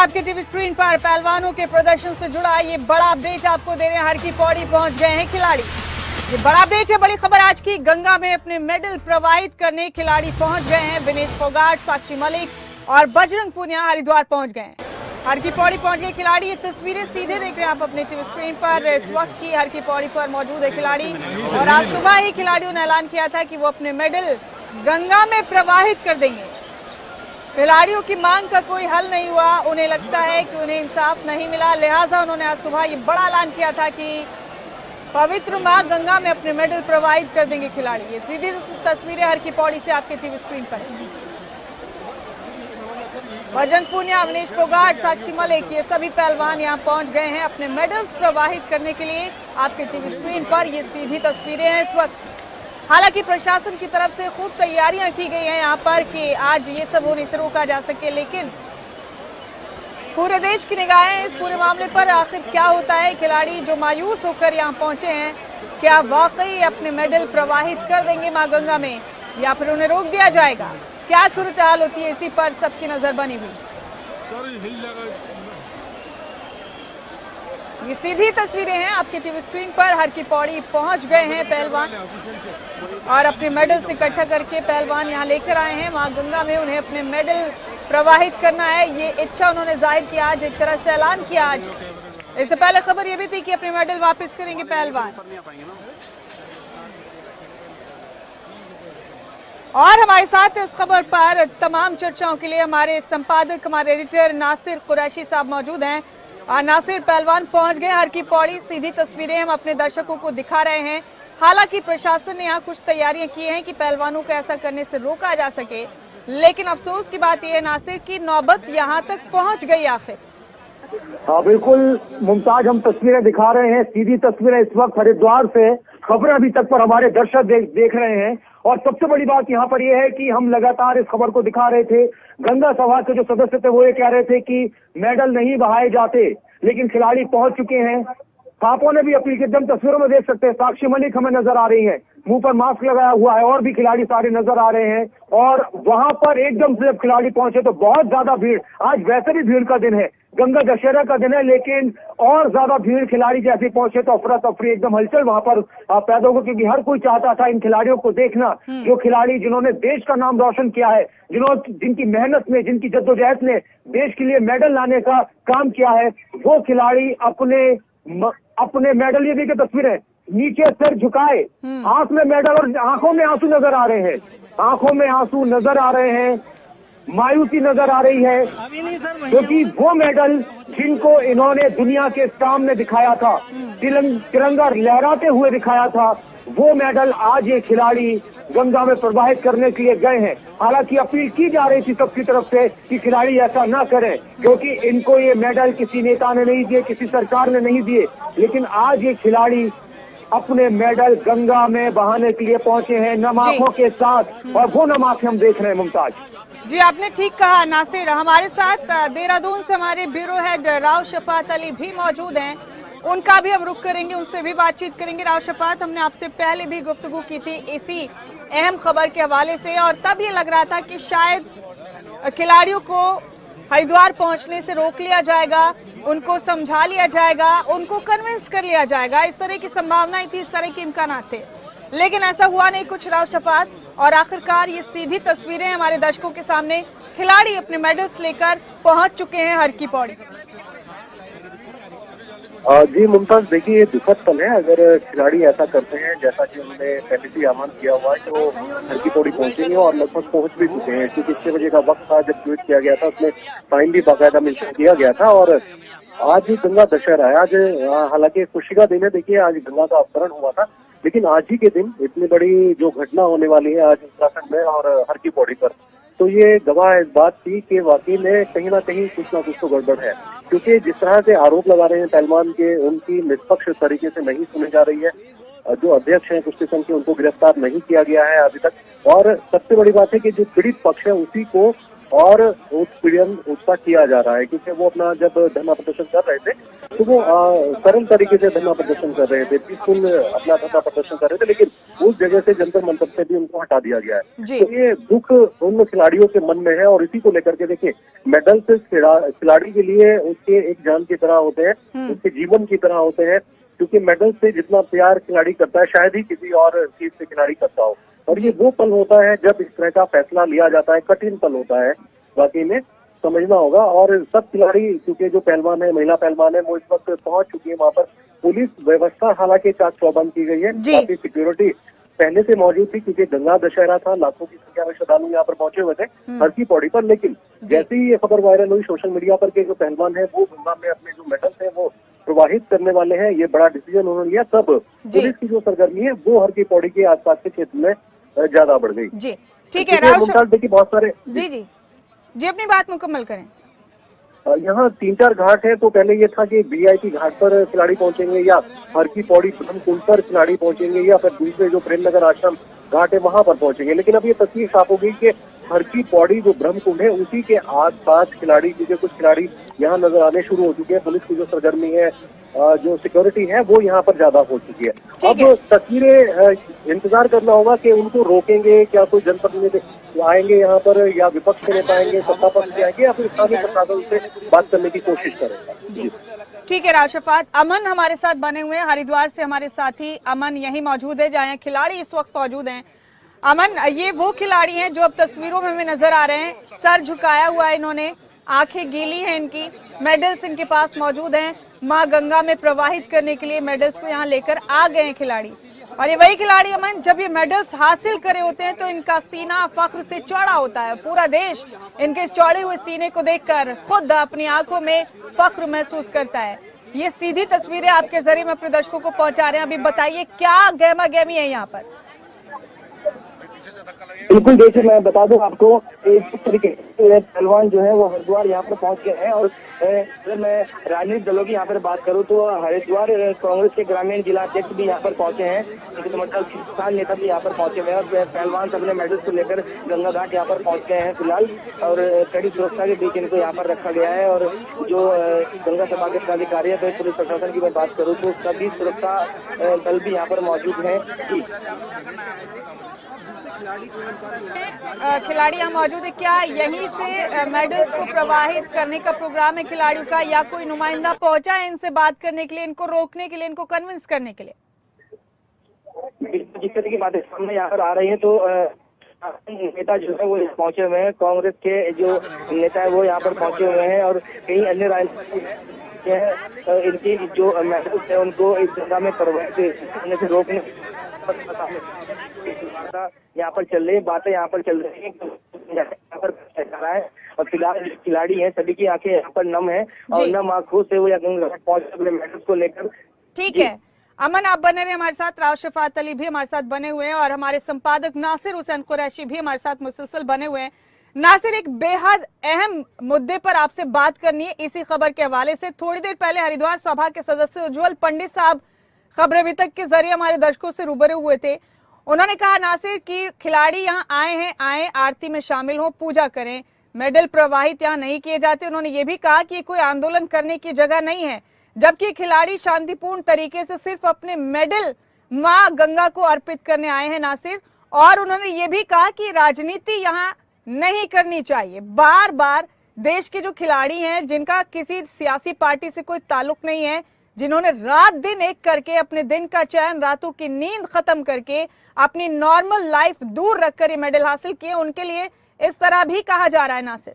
आपके TV screen पर पहलवानों के प्रदर्शन से जुड़ा ये बड़ा अपडेट आपको दे रहे हैं। हर की पौड़ी पहुंच गए हैं खिलाड़ी। ये बड़ा अपडेट है, बड़ी खबर आज की। गंगा में अपने मेडल प्रवाहित करने खिलाड़ी पहुंच गए हैं। विनेश फोगाट, साक्षी मलिक और बजरंग पूनिया हरिद्वार पहुंच गए हैं। हर की पौड़ी पहुंच गए खिलाड़ी। ये तस्वीरें सीधे देख रहे हैं आप अपने टीवी स्क्रीन पर। इस वक्त की हर की पौड़ी पर मौजूद है खिलाड़ी और आज सुबह ही खिलाड़ियों ने ऐलान किया था कि वो अपने मेडल गंगा में प्रवाहित कर देंगे। खिलाड़ियों की मांग का कोई हल नहीं हुआ, उन्हें लगता है कि उन्हें इंसाफ नहीं मिला, लिहाजा उन्होंने आज सुबह ये बड़ा ऐलान किया था कि पवित्र मां गंगा में अपने मेडल प्रवाहित कर देंगे खिलाड़ी। ये सीधी तस्वीरें हर की पौड़ी से आपके टीवी स्क्रीन पर है। बजरंग पूनिया, विनेश फोगाट, साक्षी मलिक, ये सभी पहलवान यहाँ पहुंच गए हैं अपने मेडल्स प्रवाहित करने के लिए। आपके टीवी स्क्रीन पर ये सीधी तस्वीरें हैं इस वक्त। हालांकि प्रशासन की तरफ से खूब तैयारियां की गई हैं यहाँ पर कि आज ये सब होने से रोका जा सके, लेकिन पूरे देश की निगाहें इस पूरे मामले पर आखिर क्या होता है। खिलाड़ी जो मायूस होकर यहाँ पहुंचे हैं, क्या वाकई अपने मेडल प्रवाहित कर देंगे मां गंगा में या फिर उन्हें रोक दिया जाएगा? क्या सूरत हाल होती है, इसी पर सबकी नजर बनी हुई। ये सीधी तस्वीरें हैं आपके टीवी स्क्रीन पर। हर की पौड़ी पहुंच गए हैं पहलवान और अपने मेडल्स इकट्ठा करके पहलवान यहां लेकर आए हैं मां गंगा में। उन्हें अपने मेडल प्रवाहित करना है, ये इच्छा उन्होंने जाहिर किया आज, एक तरह से ऐलान किया आज। इससे पहले खबर ये भी थी कि अपने मेडल वापस करेंगे पहलवान। और हमारे साथ इस खबर पर तमाम चर्चाओं के लिए हमारे संपादक, हमारे एडिटर नासिर कुरैशी साहब मौजूद हैं। नासिर, पहलवान पहुंच गए हर की पौड़ी। सीधी तस्वीरें हम अपने दर्शकों को दिखा रहे हैं। हालांकि प्रशासन ने यहाँ कुछ तैयारियां की हैं कि पहलवानों को ऐसा करने से रोका जा सके, लेकिन अफसोस की बात यह है नासिर की नौबत यहाँ तक पहुंच गई आखिर। हाँ बिल्कुल मुमताज, हम तस्वीरें दिखा रहे हैं, सीधी तस्वीरें इस वक्त हरिद्वार से। खबरें अभी तक पर हमारे दर्शक देख रहे हैं और सबसे बड़ी बात यहाँ पर यह है कि हम लगातार इस खबर को दिखा रहे थे। गंगा सभा के जो सदस्य थे वो ये कह रहे थे कि मेडल नहीं बहाए जाते, लेकिन खिलाड़ी पहुंच चुके हैं। थापों ने भी अपील की, एकदम तस्वीरों में देख सकते हैं साक्षी मलिक हमें नजर आ रही है, मुंह पर मास्क लगाया हुआ है, और भी खिलाड़ी सारे नजर आ रहे हैं। और वहां पर एकदम से जब खिलाड़ी पहुंचे तो बहुत ज्यादा भीड़, आज वैसे भी भीड़ का दिन है, गंगा दशहरा का दिन है, लेकिन और ज्यादा भीड़। खिलाड़ी जैसे पहुंचे तो अफरा तफरी, एकदम हलचल वहां पर पैदा हो, क्योंकि हर कोई चाहता था इन खिलाड़ियों को देखना, जो खिलाड़ी जिन्होंने देश का नाम रोशन किया है, जिनकी मेहनत में, जिनकी जद्दोजहद ने देश के लिए मेडल लाने का काम किया है, वो खिलाड़ी अपने मेडल, ये देखिए तस्वीरें, नीचे सिर झुकाए, हाथ में मेडल और आंखों में आंसू नजर आ रहे हैं, आंखों में आंसू नजर आ रहे हैं, मायूसी नजर आ रही है, क्योंकि वो मेडल जिनको इन्होंने दुनिया के सामने दिखाया था, तिरंगा लहराते हुए दिखाया था, वो मेडल आज ये खिलाड़ी गंगा में प्रवाहित करने के लिए गए हैं। हालांकि अपील की जा रही थी सबकी तरफ से कि खिलाड़ी ऐसा ना करें, क्योंकि इनको ये मेडल किसी नेता ने नहीं दिए, किसी सरकार ने नहीं दिए, लेकिन आज ये खिलाड़ी अपने मेडल गंगा में बहाने के लिए पहुंचे हैं नम आंखों के साथ, और वो नम आंखें हम देख रहे हैं। मुमताज जी, आपने ठीक कहा नासिर। हमारे साथ देहरादून से हमारे ब्यूरो हेड राव शफात अली भी मौजूद हैं, उनका भी हम रुख करेंगे, उनसे भी बातचीत करेंगे। राव शफात, हमने आपसे पहले भी गुफ्तगू की थी इसी अहम खबर के हवाले से, और तब ये लग रहा था कि शायद खिलाड़ियों को हरिद्वार पहुंचने से रोक लिया जाएगा, उनको समझा लिया जाएगा, उनको कन्विंस कर लिया जाएगा, इस तरह की संभावनाएं थी, इस तरह के इम्कान थे, लेकिन ऐसा हुआ नहीं कुछ राव शफात। और आखिरकार ये सीधी तस्वीरें हमारे दर्शकों के सामने, खिलाड़ी अपने मेडल्स लेकर पहुंच चुके हैं हर की पौड़ी। जी मुमताज, देखिए ये दुखद पल है अगर खिलाड़ी ऐसा करते हैं, जैसा कि उन्होंने पहले से आह्वान किया हुआ है कि वो हर की पौड़ी पहुंचेंगे और लगभग पहुंच भी चुके हैं, क्योंकि 6 बजे का वक्त था जब ट्वीट किया गया था, उसमें टाइम भी बाकायदा मेंशन किया गया था। और आज ही गंगा दशहरा है, आज हालांकि खुशी का दिन है, देखिए आज गंगा का अवतरण हुआ था, लेकिन आज ही के दिन इतनी बड़ी जो घटना होने वाली है आज उत्तराखंड में और हर की पौड़ी पर, तो ये गवाह इस बात की कि वाकई में कहीं ना कहीं कुछ ना कुछ तो गड़बड़ है, क्योंकि जिस तरह से आरोप लगा रहे हैं पहलवान के, उनकी निष्पक्ष तरीके से नहीं सुनी जा रही है। जो अध्यक्ष हैं कुश्ती संघ के, उनको गिरफ्तार नहीं किया गया है अभी तक, और सबसे बड़ी बात है कि जो पीड़ित पक्ष है उसी को और उत्पीड़न उसका किया जा रहा है, क्योंकि वो अपना जब धरना प्रदर्शन कर रहे थे तो वो सरल तरीके से धरना प्रदर्शन कर रहे थे, पीसफुल अपना धरना प्रदर्शन कर रहे थे, लेकिन उस जगह से जंतर मंतर से भी उनको हटा दिया गया है। तो ये दुख उन खिलाड़ियों के मन में है और इसी को लेकर के देखिए, मेडल से खिलाड़ी के लिए उसके एक जान की तरह होते हैं, उसके जीवन की तरह होते हैं, क्योंकि मेडल से जितना प्यार खिलाड़ी करता है शायद ही किसी और चीज से खिलाड़ी करता हो। और ये वो पल होता है जब इस तरह का फैसला लिया जाता है, कठिन पल होता है, वाकई में समझना होगा। और सब खिलाड़ी, क्योंकि जो पहलवान है, महिला पहलवान है, वो इस वक्त पहुंच चुकी है वहां पर। पुलिस व्यवस्था हालांकि चाक चौबंद की गई है, काफी सिक्योरिटी पहले से मौजूद थी, क्योंकि गंगा दशहरा था, लाखों की संख्या में श्रद्धालु यहाँ पर पहुंचे हुए थे हर की पौड़ी पर। लेकिन जैसे ही ये खबर वायरल हुई सोशल मीडिया पर के जो पहलवान है वो गंगा में अपने जो मेडल्स है वो प्रवाहित करने वाले हैं, ये बड़ा डिसीजन उन्होंने लिया, तब पुलिस की जो सरगर्मी है वो हर की पौड़ी के आसपास के क्षेत्र में ज्यादा बढ़ गई। जी ठीक है मुमताज, देखिए बहुत सारे जी अपनी बात मुकम्मल करें। यहाँ 3-4 घाट है, तो पहले ये था कि वीआईपी घाट पर खिलाड़ी पहुंचेंगे या हर की पौड़ी ब्रह्मकुंड पर खिलाड़ी पहुंचेंगे या फिर दूसरे जो प्रेमनगर आश्रम घाट है वहां पर पहुंचेंगे। लेकिन अब ये तस्वीर साफ हो गई कि हर की पौड़ी जो ब्रह्मकुंड है उसी के आसपास खिलाड़ी, क्योंकि कुछ खिलाड़ी यहाँ नजर आने शुरू हो चुके हैं। पुलिस की जो सरगर्मी है, जो सिक्योरिटी है वो यहाँ पर ज्यादा हो चुकी है। अब तस्वीरें इंतजार करना होगा कि उनको रोकेंगे क्या, कोई जनप्रतिनिधि आएंगे यहाँ पर या विपक्ष के नेता आएंगे, सत्ता पक्ष से आएंगे या फिर स्थानीय प्रशासन से बात करने की कोशिश करेंगे। ठीक है राशिफात, अमन हमारे साथ बने हुए हैं हरिद्वार से, हमारे साथी अमन यही मौजूद है जहाँ खिलाड़ी इस वक्त मौजूद हैं। अमन, ये वो खिलाड़ी हैं जो अब तस्वीरों में हमें नजर आ रहे हैं, सर झुकाया हुआ है इन्होंने, आंखें गीली हैं इनकी, मेडल्स इनके पास मौजूद हैं, माँ गंगा में प्रवाहित करने के लिए मेडल्स को यहाँ लेकर आ गए हैं खिलाड़ी। और ये वही खिलाड़ी अमन, जब ये मेडल्स हासिल करे होते हैं तो इनका सीना फख्र से चौड़ा होता है। पूरा देश इनके चौड़े हुए सीने को देखकर खुद अपनी आंखों में फख्र महसूस करता है। ये सीधी तस्वीरें आपके जरिए में अपने दर्शकों को पहुंचा रहे हैं। अभी बताइए क्या गहमा गहमी है यहाँ पर? बिल्कुल, देखिए मैं बता दूं आपको, इस तरीके से पहलवान जो है वो हरिद्वार यहाँ पर पहुंच गए हैं। और अगर मैं राजनीतिक दलों की यहाँ पर बात करूं तो हरिद्वार कांग्रेस के ग्रामीण जिला अध्यक्ष भी यहाँ पर पहुंचे हैं, मतलब किसान नेता भी यहाँ पर पहुंचे हुए हैं और पहलवान अपने मेडल्स को लेकर गंगा घाट यहाँ पर पहुंच गए हैं फिलहाल। और कड़ी सुरक्षा के बीच इनको यहाँ पर रखा गया है। और जो गंगा सभा के प्राधिकारी है, तो पुलिस प्रशासन की मैं बात करूँ तो सभी सुरक्षा दल भी यहाँ पर मौजूद है। खिलाड़ी यहाँ मौजूद है, क्या यहीं से मेडल्स को प्रवाहित करने का प्रोग्राम है खिलाड़ियों का, या कोई नुमाइंदा पहुंचा है इनसे बात करने के लिए, इनको रोकने के लिए, इनको कन्विंस करने के लिए? जिस तरह की बातें सामने यहाँ पर आ रही है तो नेता जो है वो पहुंचे हुए हैं, कांग्रेस के जो नेता है वो यहाँ पर पहुंचे हुए हैं और कई अन्य इनकी जो मेडल्स है उनको इस गंगा में प्रवाहित करने से रोकने यहाँ पर चल रही है, बातें यहाँ पर चल रही है, यहाँ पर है। और फिलहाल खिलाड़ी हैं सभी की आंखें यहाँ पर नम है और नम आंखों से वो या गंगा पहुंचे अपने मेडल्स को लेकर। ठीक है अमन, आप बने रहे हमारे साथ, राशिफात अली भी हमारे साथ बने हुए हैं और हमारे संपादक नासिर हुसैन कुरैशी भी हमारे साथ मुसलसल बने हुए हैं। नासिर, एक बेहद अहम मुद्दे पर आपसे बात करनी है इसी खबर के हवाले से। थोड़ी देर पहले हरिद्वार सभा के सदस्य उज्जवल पंडित साहब खबर वितक के जरिए हमारे दर्शकों से रूबरू हुए थे। उन्होंने कहा नासिर कि खिलाड़ी यहाँ आए हैं, आए आरती में शामिल हो, पूजा करें, मेडल प्रवाहित यहाँ नहीं किए जाते। उन्होंने ये भी कहा कि कोई आंदोलन करने की जगह नहीं है, जबकि खिलाड़ी शांतिपूर्ण तरीके से सिर्फ अपने मेडल माँ गंगा को अर्पित करने आए हैं नासिर। और उन्होंने ये भी कहा कि राजनीति यहाँ नहीं करनी चाहिए। बार बार देश के जो खिलाड़ी हैं जिनका किसी सियासी पार्टी से कोई ताल्लुक नहीं है, जिन्होंने रात दिन एक करके अपने दिन का चैन, रातों की नींद खत्म करके अपनी नॉर्मल लाइफ दूर रखकर ये मेडल हासिल किए, उनके लिए इस तरह भी कहा जा रहा है नासिर।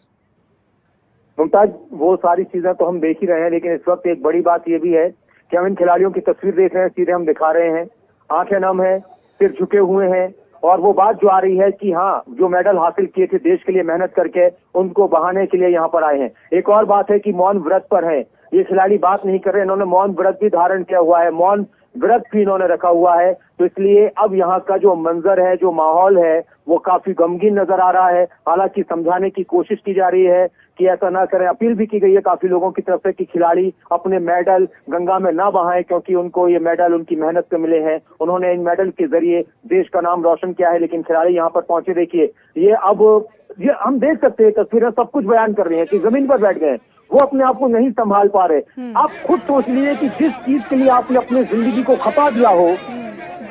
मुमताज, वो सारी चीजें तो हम देख ही रहे हैं, लेकिन इस वक्त एक बड़ी बात ये भी है कि हम इन खिलाड़ियों की तस्वीर देख रहे हैं, सीधे हम दिखा रहे हैं, आंखें नम है, सिर झुके हुए हैं। और वो बात जो आ रही है कि हाँ, जो मेडल हासिल किए थे देश के लिए मेहनत करके, उनको बहाने के लिए यहाँ पर आए हैं। एक और बात है कि मौन व्रत पर है ये खिलाड़ी, बात नहीं कर रहे, इन्होंने मौन व्रत भी धारण किया हुआ है, मौन व्रत भी इन्होंने रखा हुआ है। तो इसलिए अब यहाँ का जो मंजर है, जो माहौल है, वो काफी गमगीन नजर आ रहा है। हालांकि समझाने की कोशिश की जा रही है कि ऐसा ना करें, अपील भी की गई है काफी लोगों की तरफ से कि खिलाड़ी अपने मेडल गंगा में ना बहाएं, क्योंकि उनको ये मेडल उनकी मेहनत पे मिले हैं। उन्होंने इन मेडल के जरिए देश का नाम रोशन किया है। लेकिन खिलाड़ी यहाँ पर पहुंचे, देखिए ये हम देख सकते हैं, तस्वीरें सब कुछ बयान कर रही हैं कि जमीन पर बैठ गए, वो अपने आप को नहीं संभाल पा रहे। आप खुद सोच लीजिए कि जिस चीज के लिए आपने अपनी जिंदगी को खपा दिया हो,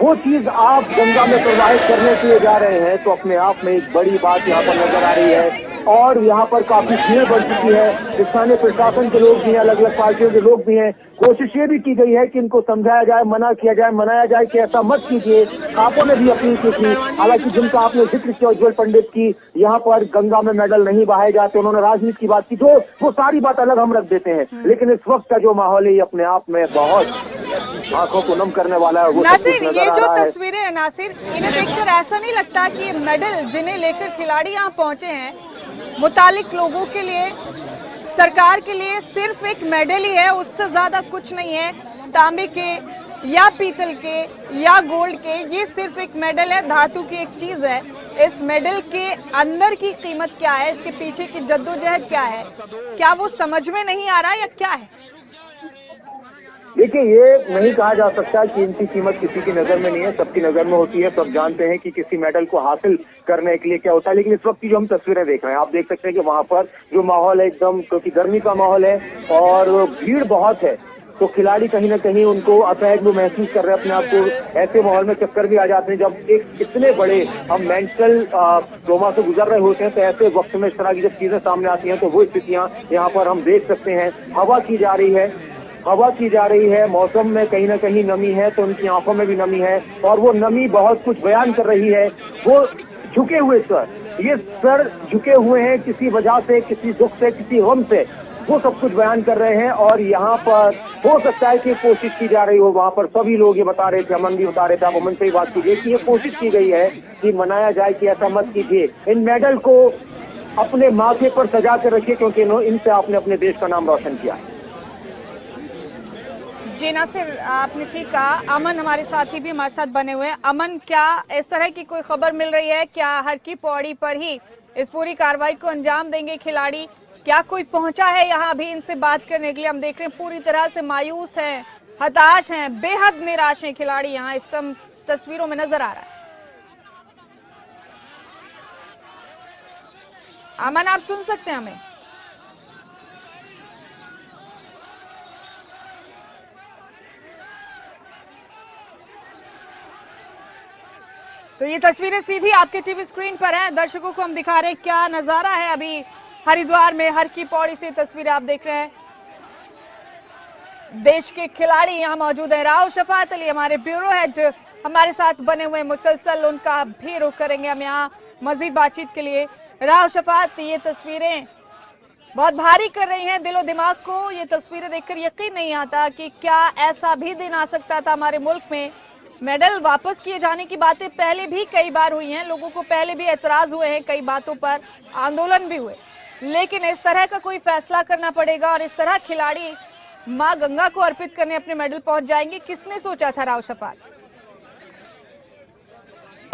वो चीज आप गंगा में प्रवाहित करने के लिए जा रहे हैं, तो अपने आप में एक बड़ी बात यहाँ पर नजर आ रही है। और यहाँ पर काफी भीड़ बढ़ चुकी है। स्थानीय प्रशासन के लोग भी हैं, अलग अलग पार्टियों के लोग भी हैं। कोशिश ये भी की गई है कि इनको समझाया जाए, मना किया जाए, मनाया जाए कि ऐसा मत कीजिए। आपो ने भी अपील की थी, हालांकि जिनका आपने जिक्र किया उज्जवल पंडित की, यहाँ पर गंगा में मेडल नहीं बहाए जाते, उन्होंने राजनीति की बात की, जो वो सारी बात अलग हम रख देते हैं। लेकिन इस वक्त का जो माहौल है ये अपने आप में बहुत आंखों को नम करने वाला है। नासिर, ये जो तस्वीरें हैं नासिर, इन्हें देखकर ऐसा नहीं लगता कि ये मेडल जिन्हें लेकर खिलाड़ी यहाँ पहुंचे हैं, मुतालिक लोगों के लिए, सरकार के लिए सिर्फ एक मेडल ही है, उससे ज्यादा कुछ नहीं है। तांबे के या पीतल के या गोल्ड के, ये सिर्फ एक मेडल है, धातु की एक चीज है। इस मेडल के अंदर की कीमत क्या है, इसके पीछे की जद्दोजहद क्या है, क्या वो समझ में नहीं आ रहा या क्या है? देखिए, ये नहीं कहा जा सकता कि इनकी कीमत किसी की नजर में नहीं है, सबकी नजर में होती है। सब जानते हैं कि किसी मेडल को हासिल करने के लिए क्या होता है। लेकिन इस वक्त की जो हम तस्वीरें देख रहे हैं, आप देख सकते हैं कि वहां पर जो माहौल है एकदम, क्योंकि गर्मी का माहौल है और भीड़ बहुत है, तो खिलाड़ी कहीं ना कहीं उनको असहज वो महसूस कर रहे हैं अपने आप को। ऐसे माहौल में चक्कर भी आ जाते हैं जब एक इतने बड़े हम मेंटल ट्रोमा से गुजर रहे होते हैं। तो ऐसे वक्त में इस तरह की जब चीजें सामने आती हैं, तो वो स्थितियां यहाँ पर हम देख सकते हैं। हवा की जा रही है, मौसम में कहीं ना कहीं नमी है, तो उनकी आंखों में भी नमी है और वो नमी बहुत कुछ बयान कर रही है। वो झुके हुए सर, ये सर झुके हुए हैं किसी वजह से, किसी दुख से, किसी गम से, वो सब कुछ बयान कर रहे हैं। और यहाँ पर हो सकता है कि कोशिश की जा रही हो, वहाँ पर सभी लोग ये बता रहे थे, अमन भी बता रहे थे, आप अमन से ही बात कीजिए, कि ये कोशिश की गई है कि मनाया जाए कि ऐसा मत कीजिए, इन मेडल को अपने माथे पर सजा कर रखिए, क्योंकि इनसे आपने अपने देश का नाम रोशन किया है। जी नासिर, आपने ठीक कहा। अमन हमारे साथी भी हमारे साथ बने हुए हैं। अमन, क्या इस तरह की कोई खबर मिल रही है, क्या हर की पौड़ी पर ही इस पूरी कार्रवाई को अंजाम देंगे खिलाड़ी? क्या कोई पहुंचा है यहाँ अभी इनसे बात करने के लिए? हम देख रहे हैं पूरी तरह से मायूस हैं, हताश हैं, बेहद निराश हैं खिलाड़ी, यहाँ इस तस्वीरों में नजर आ रहा है। अमन, आप सुन सकते हैं हमें? तो ये तस्वीरें सीधी आपके टीवी स्क्रीन पर हैं, दर्शकों को हम दिखा रहे हैं क्या नजारा है अभी हरिद्वार में। हर की पौड़ी से तस्वीरें आप देख रहे हैं। देश के खिलाड़ी यहाँ मौजूद है। राव शफात अली हमारे ब्यूरो हेड हमारे साथ बने हुए मुसलसल, उनका भी रुख करेंगे हम यहाँ मजीद बातचीत के लिए। राव शफात, ये तस्वीरें बहुत भारी कर रही हैं दिलो दिमाग को। ये तस्वीरें देखकर यकीन नहीं आता कि क्या ऐसा भी दिन आ सकता था हमारे मुल्क में। मेडल वापस किए जाने की बातें पहले भी कई बार हुई हैं, लोगों को पहले भी एतराज हुए हैं, कई बातों पर आंदोलन भी हुए, लेकिन इस तरह का कोई फैसला करना पड़ेगा और इस तरह खिलाड़ी मां गंगा को अर्पित करने अपने मेडल पहुंच जाएंगे, किसने सोचा था? राव शफात,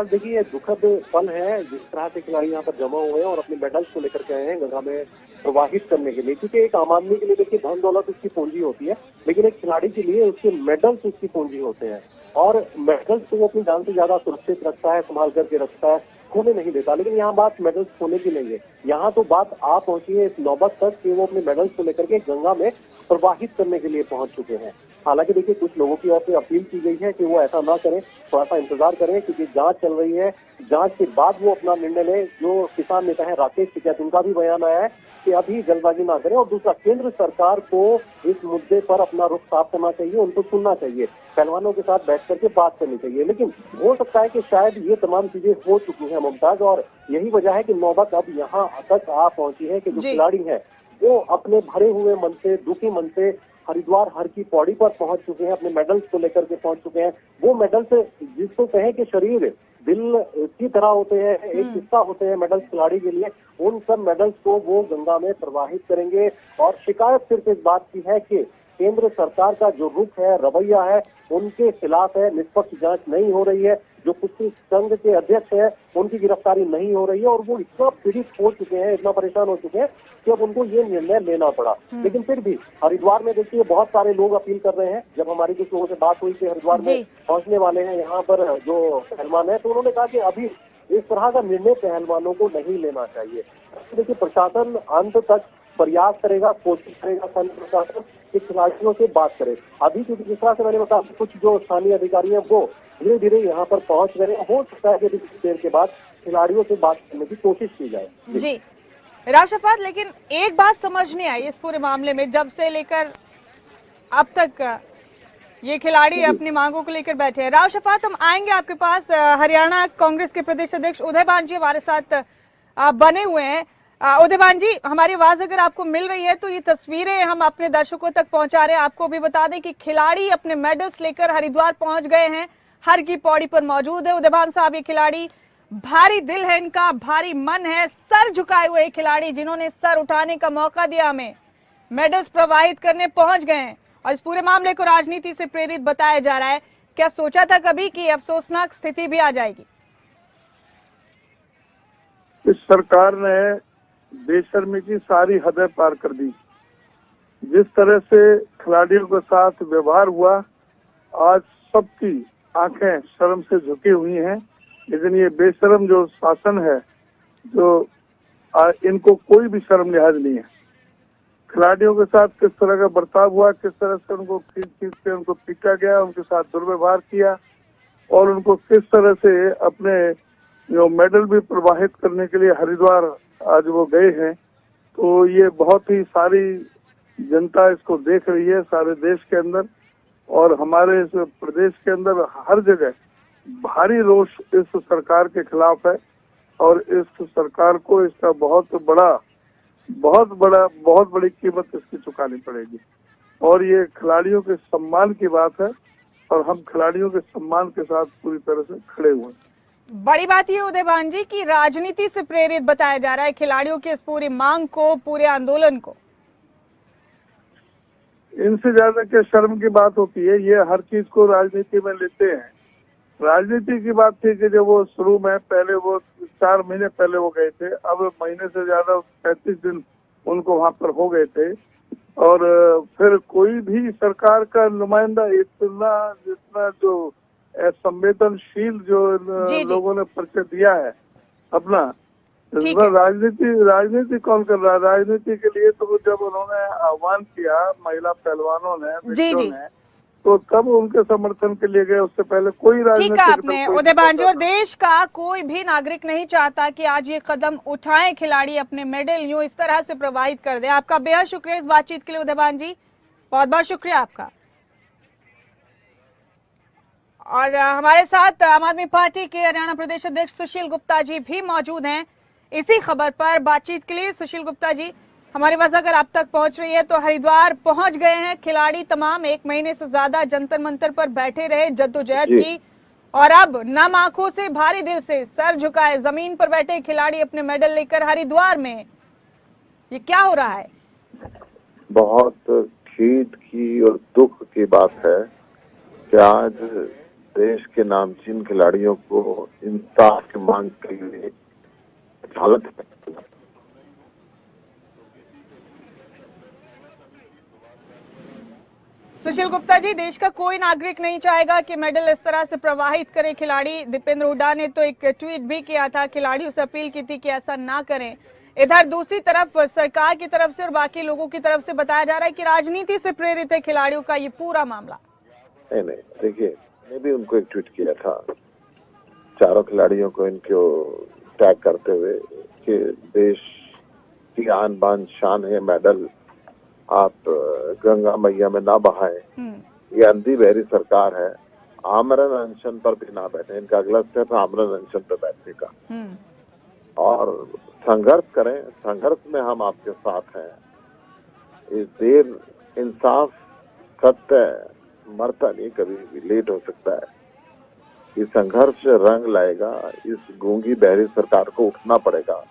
देखिए, ये दुखद पल है जिस तरह से खिलाड़ी यहाँ पर जमा हुए हैं और अपने मेडल्स को लेकर के आए हैं गंगा में प्रवाहित करने के लिए। क्योंकि एक आम आदमी के लिए देखिए धन दौलत उसकी पूंजी होती है, लेकिन एक खिलाड़ी के लिए उसके मेडल्स उसकी पूंजी होते हैं और मेडल्स को वो अपनी जान से ज्यादा सुरक्षित रखता है, संभाल करके रखता है, खोने नहीं देता। लेकिन यहाँ बात मेडल्स खोने की नहीं है, यहाँ तो बात आ पहुंची है इस नौबत तक कि वो अपने मेडल्स को लेकर के गंगा में प्रवाहित करने के लिए पहुंच चुके हैं। हालांकि देखिए, कुछ लोगों की ओर से अपील की गई है कि वो ऐसा ना करें, थोड़ा सा इंतजार करें, क्योंकि जांच चल रही है, जांच के बाद वो अपना निर्णय लें। जो किसान नेता है राकेश टिकैत, उनका भी बयान आया है कि अभी जल्दबाजी ना करें। और दूसरा, केंद्र सरकार को इस मुद्दे पर अपना रुख साफ करना चाहिए, उनको सुनना चाहिए, पहलवानों के साथ बैठ करके बात करनी चाहिए। लेकिन हो सकता है कि शायद ये तमाम चीजें हो चुकी हैं मुमताज, और यही वजह है कि नौबत अब यहाँ तक आ पहुंची है कि जो खिलाड़ी है वो अपने भरे हुए मन से, दुखी मन से हरिद्वार हर की पौड़ी पर पहुंच चुके हैं, अपने मेडल्स को लेकर के पहुंच चुके हैं। वो मेडल्स जिसको कहें कि शरीर दिल की तरह होते हैं, एक हिस्सा होते हैं मेडल्स खिलाड़ी के लिए, उन सब मेडल्स को वो गंगा में प्रवाहित करेंगे। और शिकायत सिर्फ इस बात की है कि केंद्र सरकार का जो रुख है, रवैया है, उनके खिलाफ है। निष्पक्ष जांच नहीं हो रही है। जो कुश्ती संघ के अध्यक्ष है उनकी गिरफ्तारी नहीं हो रही है और वो इतना पीड़ित हो चुके हैं, इतना परेशान हो चुके हैं कि अब उनको ये निर्णय लेना पड़ा। लेकिन फिर भी हरिद्वार में देखिए बहुत सारे लोग अपील कर रहे हैं। जब हमारी कुछ लोगों से बात हुई कि हरिद्वार में पहुंचने वाले हैं यहाँ पर जो पहलवान है, तो उन्होंने कहा कि अभी इस तरह का निर्णय पहलवानों को नहीं लेना चाहिए। देखिए प्रशासन अंत तक प्रयास करेगा, कोशिश करेगा संघ प्रशासन के खिलाड़ियों से बात करे। अभी क्योंकि जिस तरह से मैंने बताया, कुछ जो स्थानीय अधिकारी हैं वो धीरे धीरे यहाँ पर पहुंच रहे हैं। हो सकता है कि कुछ देर के बाद खिलाड़ियों से बात करने की कोशिश की जाए। जी राव शफात, लेकिन एक बात समझ नहीं आई इस पूरे मामले में, जब से लेकर अब तक ये खिलाड़ी अपनी मांगों को लेकर बैठे हैं। राव शफात, हम आएंगे आपके पास। हरियाणा कांग्रेस के प्रदेश अध्यक्ष उदयभान जी हमारे साथ बने हुए हैं। उदयभान जी, हमारी आवाज अगर आपको मिल रही है तो ये तस्वीरें हम अपने दर्शकों तक पहुंचा रहे हैं। आपको भी बता दें कि खिलाड़ी अपने मेडल्स लेकर हरिद्वार पहुंच गए हैं, हर की पौड़ी पर मौजूद है। उदयभान साहब, ये खिलाड़ी भारी दिल है इनका, भारी मन है, सर झुकाए हुए खिलाड़ी जिन्होंने सर उठाने का मौका दिया हमें, मेडल्स प्रवाहित करने पहुंच गए हैं और इस पूरे मामले को राजनीति से प्रेरित बताया जा रहा है। क्या सोचा था कभी कि अफसोसनाक स्थिति भी आ जाएगी? इस सरकार ने बेशर्मी की सारी हदें पार कर दी। जिस तरह से खिलाड़ियों के साथ व्यवहार हुआ, आज सबकी आंखें शर्म से झुकी हुई हैं। लेकिन ये बेशर्म जो शासन है, जो इनको कोई भी शर्म लिहाज नहीं है। खिलाड़ियों के साथ किस तरह का बर्ताव हुआ, किस तरह से उनको खींच के उनको पीटा गया, उनके साथ दुर्व्यवहार किया और उनको किस तरह से अपने जो मेडल भी प्रवाहित करने के लिए हरिद्वार आज वो गए हैं, तो ये बहुत ही सारी जनता इसको देख रही है सारे देश के अंदर। और हमारे इस प्रदेश के अंदर हर जगह भारी रोष इस सरकार के खिलाफ है और इस सरकार को इसका बहुत बड़ी कीमत इसकी चुकानी पड़ेगी। और ये खिलाड़ियों के सम्मान की बात है और हम खिलाड़ियों के सम्मान के साथ पूरी तरह से खड़े हुए हैं। बड़ी बात ये उदयभान जी की राजनीति से प्रेरित बताया जा रहा है खिलाड़ियों की इस पूरी मांग को, पूरे आंदोलन को। इनसे ज्यादा क्या शर्म की बात होती है? ये हर चीज को राजनीति में लेते हैं। राजनीति की बात थी कि जब वो शुरू में पहले वो 4 महीने पहले वो गए थे, अब महीने से ज्यादा 35 दिन उनको वहां पर हो गए थे। और फिर कोई भी सरकार का नुमाइंदा जितना जो संवेदनशील जो लोगों ने परिचय दिया है अपना, राजनीति कौन कर रहा है? राजनीति के लिए तो जब उन्होंने आह्वान किया महिला पहलवानों ने, तो तब उनके समर्थन के लिए गए। उससे पहले कोई राजनीति। ठीक है आपने उदयभान जी, और देश का कोई भी नागरिक नहीं चाहता कि आज ये कदम उठाएं खिलाड़ी, अपने मेडल यूं इस तरह से प्रवाहित कर दे। आपका बेहद शुक्रिया इस बातचीत के लिए उदयभान जी, बहुत बहुत शुक्रिया आपका। और हमारे साथ आम आदमी पार्टी के हरियाणा प्रदेश अध्यक्ष सुशील गुप्ता जी भी मौजूद हैं इसी खबर पर बातचीत के लिए। सुशील गुप्ता जी, हमारी आवाज अगर आप तक पहुंच रही है तो हरिद्वार पहुंच गए हैं खिलाड़ी तमाम, 1 महीने से ज्यादा जंतर मंतर पर बैठे रहे, जद्दोजहद की, और अब नम आंखों से, भारी दिल से, सर झुकाए जमीन पर बैठे खिलाड़ी अपने मेडल लेकर हरिद्वार में। ये क्या हो रहा है? बहुत खेद की और दुख की बात है कि आज देश के नामचीन खिलाड़ियों को इंसाफ की मांग के लिए हालत है। सुशील गुप्ता जी, देश का कोई नागरिक नहीं चाहेगा कि मेडल इस तरह से प्रवाहित करे खिलाड़ी। दीपेंद्र हुड्डा ने तो एक ट्वीट भी किया था, खिलाड़ियों से अपील की थी कि ऐसा ना करें। इधर दूसरी तरफ सरकार की तरफ से और बाकी लोगों की तरफ से बताया जा रहा है कि राजनीति से प्रेरित है खिलाड़ियों का ये पूरा मामला। नहीं, देखिए, मैंने भी उनको एक ट्वीट किया था, चारों खिलाड़ियों को इनको टैग करते हुए कि देश की आन बान शान है मेडल, आप गंगा मैया में ना बहाएं। ये अंधी बहरी सरकार है, आमरण अनशन पर भी ना बैठे। इनका अगला स्टेप है आमरण अनशन पर बैठने का, और संघर्ष करें। संघर्ष में हम आपके साथ हैं। इस देर इंसाफ, सत्य मरता नहीं, कभी भी लेट हो सकता है। ये संघर्ष रंग लाएगा। इस गूंगी बहरी सरकार को उठना पड़ेगा।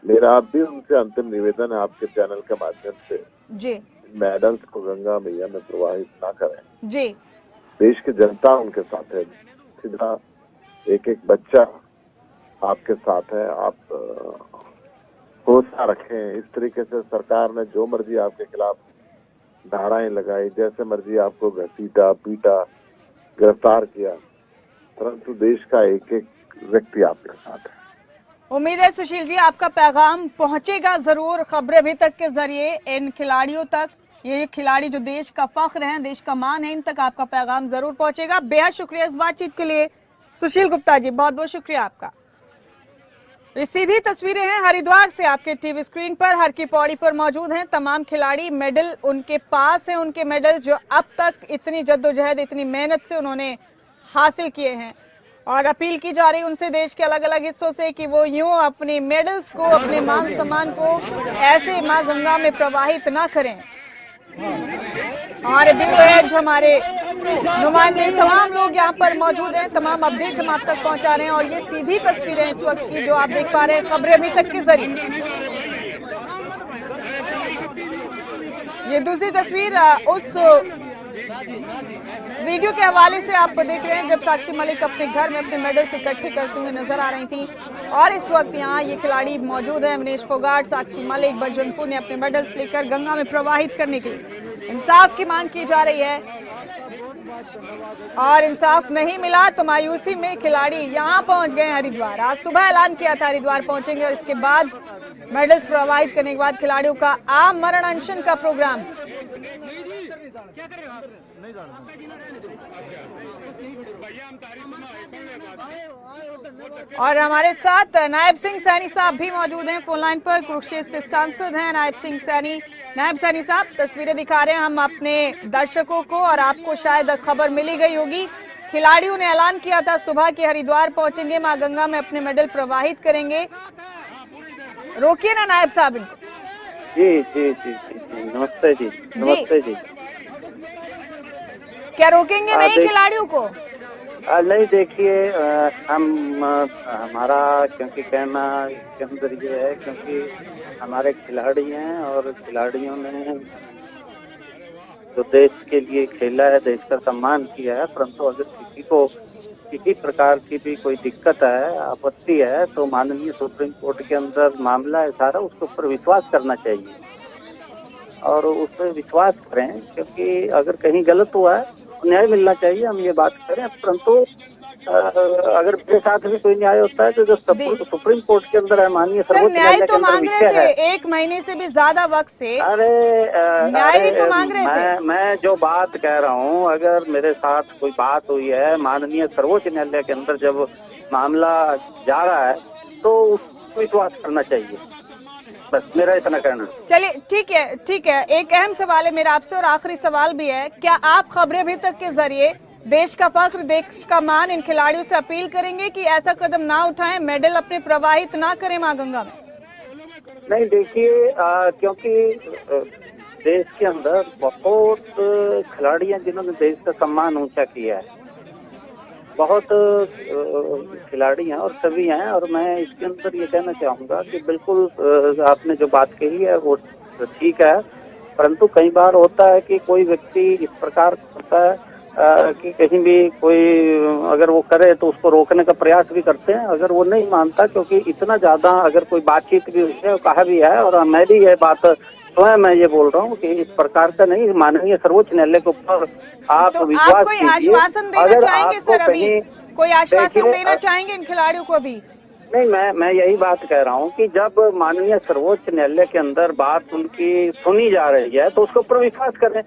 मेरा आप भी उनसे अंतिम निवेदन है आपके चैनल के माध्यम से, जी, मेडल्स को गंगा मैया में प्रवाहित ना करें। जी देश की जनता उनके साथ है, सीधा एक एक बच्चा आपके साथ है। आप भरोसा रखें। इस तरीके से सरकार ने जो मर्जी आपके खिलाफ धाराएं लगाई, जैसे मर्जी आपको घसीटा, पीटा, गिरफ्तार किया, परंतु देश का एक एक व्यक्ति आपके साथ है। उम्मीद है सुशील जी आपका पैगाम पहुंचेगा जरूर खबरें अभी तक के जरिए इन खिलाड़ियों तक। ये खिलाड़ी जो देश का फख्र हैं, देश का मान है, इन तक आपका पैगाम जरूर पहुंचेगा। बेहद शुक्रिया इस बातचीत के लिए सुशील गुप्ता जी, बहुत बहुत शुक्रिया आपका। ये सीधी तस्वीरें हैं हरिद्वार से आपके टीवी स्क्रीन पर। हर की पौड़ी पर मौजूद हैं तमाम खिलाड़ी, मेडल उनके पास हैं, उनके मेडल जो अब तक इतनी जद्दोजहद, इतनी मेहनत से उन्होंने हासिल किए हैं। और अपील की जा रही उनसे देश के अलग अलग हिस्सों से कि वो यूं अपने मेडल्स को, अपने मान सम्मान को ऐसे मां गंगा में प्रवाहित ना करें। हमारे ब्यूरो हमारे नुमाइंदे तमाम लोग यहाँ पर मौजूद हैं, तमाम अपडेट हम आप तक पहुँचा रहे हैं। और ये सीधी तस्वीरें इस वक्त की जो आप देख पा रहे हैं खबरें अभी तक के जरिए। ये दूसरी तस्वीर उस वीडियो के हवाले से आप देख रहे हैं जब साक्षी मलिक अपने घर में अपने मेडल्स इकट्ठे करते हुए नजर आ रही थी। और इस वक्त यहाँ ये खिलाड़ी मौजूद हैं, मनीष फोगाट, साक्षी मलिक, बजरंगपुर ने अपने मेडल्स लेकर गंगा में प्रवाहित करने के लिए इंसाफ की मांग की जा रही है। और इंसाफ नहीं मिला तो मायूसी में खिलाड़ी यहाँ पहुंच गए हरिद्वार। आज सुबह ऐलान किया था हरिद्वार पहुंचेंगे और इसके बाद मेडल्स प्रवाहित करने के बाद खिलाड़ियों का आमरण अनशन का प्रोग्राम। और हमारे साथ नायब सिंह सैनी साहब भी मौजूद हैं फोन लाइन पर, कुरुक्षेत्र से सांसद हैं नायब सिंह सैनी। नायब सैनी साहब, तस्वीरें दिखा रहे हैं हम अपने दर्शकों को और आपको शायद खबर मिली गई होगी, खिलाड़ियों ने ऐलान किया था सुबह कि हरिद्वार पहुंचेंगे, मां गंगा में अपने मेडल प्रवाहित करेंगे। रोकिए ना नायब साहब इनको। जी जी जी जी नमस्ते जी, नमस्ते जी। क्या रोकेंगे नहीं खिलाड़ियों को? नहीं, देखिए हमारा क्योंकि कहना इसके अंदर ये है क्योंकि हमारे खिलाड़ी हैं और खिलाड़ियों ने जो देश के लिए खेला है, देश का सम्मान किया है, परंतु अगर किसी को किसी प्रकार की भी कोई दिक्कत है, आपत्ति है, तो माननीय सुप्रीम कोर्ट के अंदर मामला है सारा, उसके ऊपर विश्वास करना चाहिए और उस पर विश्वास करें। क्योंकि अगर कहीं गलत हुआ है न्याय मिलना चाहिए, हम ये बात करें। परंतु अगर मेरे साथ भी कोई न्याय होता है तो जो सुप्रीम कोर्ट के अंदर है, माननीय सर्वोच्च न्यायालय के अंदर विषय है। 1 महीने से भी ज्यादा वक्त से अरे न्याय ही तो मांग रहे थे। मैं जो बात कह रहा हूँ, अगर मेरे साथ कोई बात हुई है माननीय सर्वोच्च न्यायालय के अंदर जब मामला जा रहा है तो उसको विश्वास करना चाहिए, बस मेरा इतना कहना। चलिए ठीक है। एक अहम सवाल है मेरा आपसे और आखिरी सवाल भी है, क्या आप खबरें अभी तक के जरिए देश का फख्र, देश का मान इन खिलाड़ियों से अपील करेंगे कि ऐसा कदम ना उठाएं, मेडल अपने प्रवाहित ना करें मां गंगा में? नहीं, देखिए क्योंकि देश के अंदर बहुत खिलाड़ी हैं जिन्होंने देश का सम्मान ऊंचा किया है, बहुत खिलाड़ी हैं और सभी हैं। और मैं इसके अंदर ये कहना चाहूँगा कि बिल्कुल आपने जो बात कही है वो ठीक है, परंतु कई बार होता है कि कोई व्यक्ति इस प्रकार होता है कि कहीं भी कोई अगर वो करे तो उसको रोकने का प्रयास भी करते हैं, अगर वो नहीं मानता, क्योंकि इतना ज्यादा अगर कोई बातचीत भी हुई है, कहा भी है, और मैं भी ये बात स्वयं मैं ये बोल रहा हूँ कि इस प्रकार का नहीं, माननीय सर्वोच्च न्यायालय के ऊपर आप तो विश्वास आप कोई आश्वासन देना चाहेंगे सर? अभी कोई आश्वासन देना चाहेंगे इन खिलाड़ियों को भी? नहीं, मैं यही बात कह रहा हूँ कि जब माननीय सर्वोच्च न्यायालय के अंदर बात उनकी सुनी जा रही है तो उसके ऊपर विश्वास करें।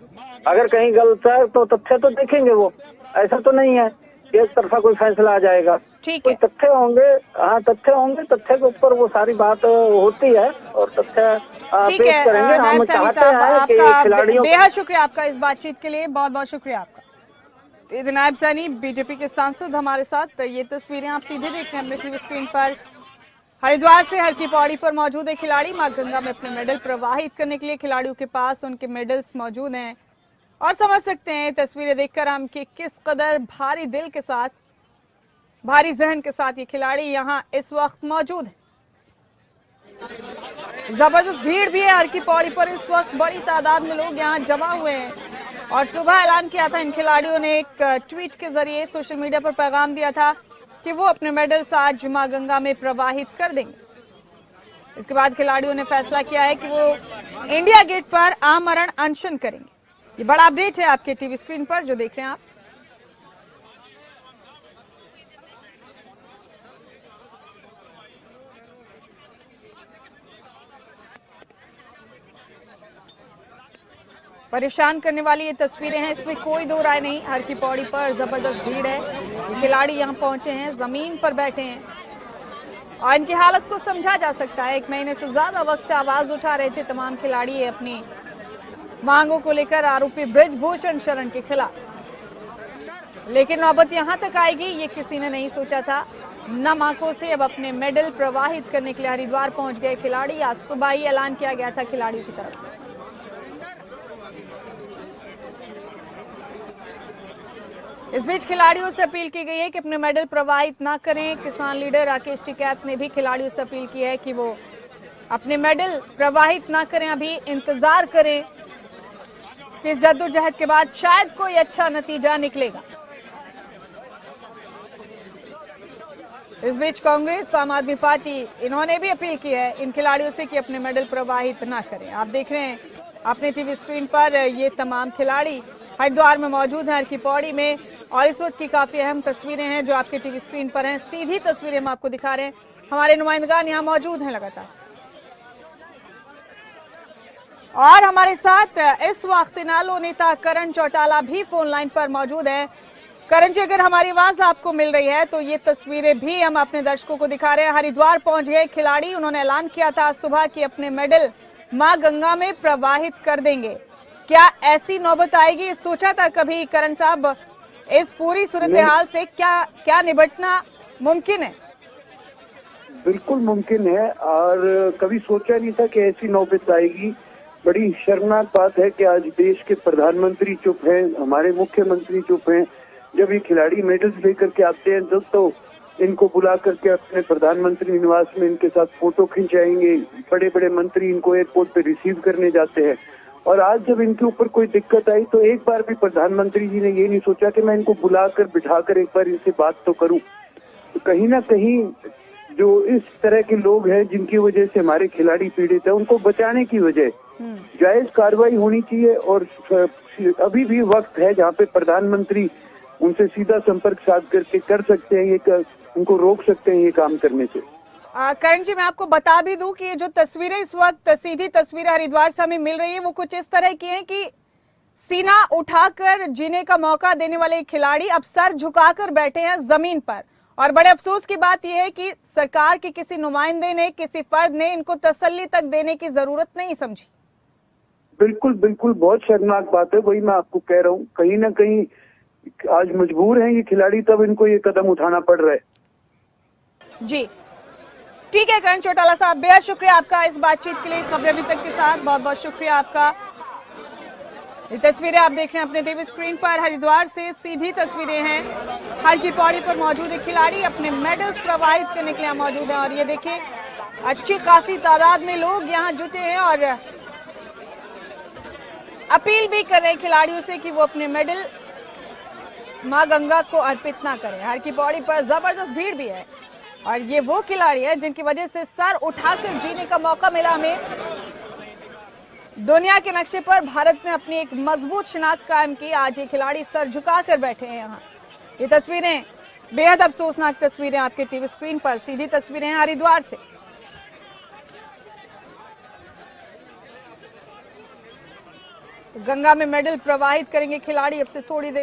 अगर कहीं गलत है तो तथ्य तो देखेंगे, वो ऐसा तो नहीं है कि एक तरफा कोई फैसला आ जाएगा। कोई तथ्य होंगे, हाँ तथ्य होंगे, तथ्य के ऊपर वो सारी बात होती है और तथ्य पेश करेंगे। हम चाहते हैं कि खिलाड़ियों। बेहद शुक्रिया आपका इस बातचीत के लिए, बहुत बहुत शुक्रिया आपका। नायब सैनी बीजेपी के सांसद हमारे साथ। ये तस्वीरें आप सीधे देख रहे हैं अपने टीवी स्क्रीन पर। हरिद्वार से हर की पौड़ी पर मौजूद है खिलाड़ी, मां गंगा में अपने मेडल प्रवाहित करने के लिए खिलाड़ियों के पास उनके मेडल्स मौजूद हैं और समझ सकते हैं तस्वीरें देखकर हम कि किस कदर भारी दिल के साथ, भारी जहन के साथ ये खिलाड़ी यहाँ इस वक्त मौजूद है। जबरदस्त भीड़ भी है हर की पौड़ी पर। इस वक्त बड़ी तादाद में लोग यहाँ जमा हुए हैं और सुबह ऐलान किया था इन खिलाड़ियों ने, एक ट्वीट के जरिए सोशल मीडिया पर पैगाम दिया था कि वो अपने मेडल्स आज मां गंगा में प्रवाहित कर देंगे। इसके बाद खिलाड़ियों ने फैसला किया है कि वो इंडिया गेट पर आमरण अनशन करेंगे। ये बड़ा अपडेट है आपके टीवी स्क्रीन पर जो देख रहे हैं आप। परेशान करने वाली ये तस्वीरें हैं, इसमें कोई दो राय नहीं। हर की पौड़ी पर जबरदस्त भीड़ है, खिलाड़ी यहाँ पहुंचे हैं, जमीन पर बैठे हैं और इनकी हालत को समझा जा सकता है। 1 महीने से ज्यादा वक्त से आवाज उठा रहे थे तमाम खिलाड़ी अपनी मांगों को लेकर आरोपी बृजभूषण शरण के खिलाफ, लेकिन नौबत यहाँ तक आएगी ये किसी ने नहीं सोचा था। नम आंखों से अब अपने मेडल प्रवाहित करने के लिए हरिद्वार पहुंच गए खिलाड़ी। आज सुबह ही ऐलान किया गया था खिलाड़ियों की तरफ से। इस बीच खिलाड़ियों से अपील की गई है कि अपने मेडल प्रवाहित ना करें। किसान लीडर राकेश टिकैत ने भी खिलाड़ियों से अपील की है कि वो अपने मेडल प्रवाहित ना करें, अभी इंतजार करें कि इस जद्दोजहद के बाद शायद कोई अच्छा नतीजा निकलेगा। इस बीच कांग्रेस, आम आदमी पार्टी, इन्होंने भी अपील की है इन खिलाड़ियों से कि अपने मेडल प्रवाहित ना करें। आप देख रहे हैं अपने टीवी स्क्रीन पर ये तमाम खिलाड़ी हरिद्वार में मौजूद हैं, हर की पौड़ी में, और इस वक्त की काफी अहम तस्वीरें हैं जो आपके टीवी स्क्रीन पर हैं। सीधी तस्वीरें हम आपको दिखा रहे हैं, हमारे नुमाइंदगान यहाँ मौजूद हैं लगातार। और हमारे साथ इस वक्त इनेलो नेता करण चौटाला भी फोन लाइन पर मौजूद है। करण जी, अगर हमारी आवाज आपको मिल रही है तो ये तस्वीरें भी हम अपने दर्शकों को दिखा रहे हैं। हरिद्वार पहुंच गए खिलाड़ी, उन्होंने ऐलान किया था सुबह कि अपने मेडल मां गंगा में प्रवाहित कर देंगे। क्या ऐसी नौबत आएगी, सोचा था कभी करण साहब? इस पूरी सूरत हाल से क्या निपटना मुमकिन है? बिल्कुल मुमकिन है और कभी सोचा नहीं था कि ऐसी नौबत आएगी। बड़ी शर्मनाक बात है कि आज देश के प्रधानमंत्री चुप हैं, हमारे मुख्यमंत्री चुप हैं। जब ये खिलाड़ी मेडल्स लेकर के आते हैं तो इनको बुला करके अपने प्रधानमंत्री निवास में इनके साथ फोटो खिंचाएंगे, बड़े बड़े मंत्री इनको एयरपोर्ट पे रिसीव करने जाते हैं। और आज जब इनके ऊपर कोई दिक्कत आई तो एक बार भी प्रधानमंत्री जी ने ये नहीं सोचा कि मैं इनको बुलाकर बिठाकर एक बार इनसे बात तो करूं। तो कहीं ना कहीं जो इस तरह के लोग हैं जिनकी वजह से हमारे खिलाड़ी पीड़ित है, उनको बचाने की वजह जायज कार्रवाई होनी चाहिए। और अभी भी वक्त है जहाँ पे प्रधानमंत्री उनसे सीधा संपर्क साध करके कर सकते हैं, ये उनको रोक सकते हैं ये काम करने से। करण जी, मैं आपको बता भी दूं कि ये जो तस्वीरें इस वक्त सीधी तस्वीरें हरिद्वार से हमें मिल रही है वो कुछ इस तरह की हैं कि सीना उठाकर जीने का मौका देने वाले खिलाड़ी अब सर झुकाकर बैठे हैं जमीन पर। और बड़े अफसोस की बात यह है कि सरकार के किसी नुमाइंदे ने, किसी फर्द ने इनको तसल्ली तक देने की जरूरत नहीं समझी। बिल्कुल बिल्कुल, बहुत शर्मनाक बात है। वही मैं आपको कह रहा हूँ, कहीं ना कहीं आज मजबूर हैं ये खिलाड़ी, तब इनको ये कदम उठाना पड़ रहा है। जी ठीक है करण चौटाला साहब, बेहद शुक्रिया आपका इस बातचीत के लिए खबरें अभी तक के साथ। बहुत बहुत शुक्रिया आपका। ये तस्वीरें आप देख रहे हैं अपने टीवी स्क्रीन पर, हरिद्वार से सीधी तस्वीरें हैं। हर की पौड़ी पर मौजूद एक खिलाड़ी अपने मेडल्स प्रवाहित करने के लिए मौजूद है और ये देखिए अच्छी खासी तादाद में लोग यहाँ जुटे हैं और अपील भी कर रहे हैं खिलाड़ियों से कि वो अपने मेडल मां गंगा को अर्पित ना करें। हर की पौड़ी पर जबरदस्त भीड़ भी है और ये वो खिलाड़ी है जिनकी वजह से सर उठाकर जीने का मौका मिला हमें। दुनिया के नक्शे पर भारत ने अपनी एक मजबूत शिनाख्त कायम की। आज ये खिलाड़ी सर झुकाकर बैठे हैं यहाँ। ये तस्वीरें बेहद अफसोसनाक तस्वीरें आपके टीवी स्क्रीन पर, सीधी तस्वीरें हैं हरिद्वार से। गंगा में मेडल प्रवाहित करेंगे खिलाड़ी अब से थोड़ी देर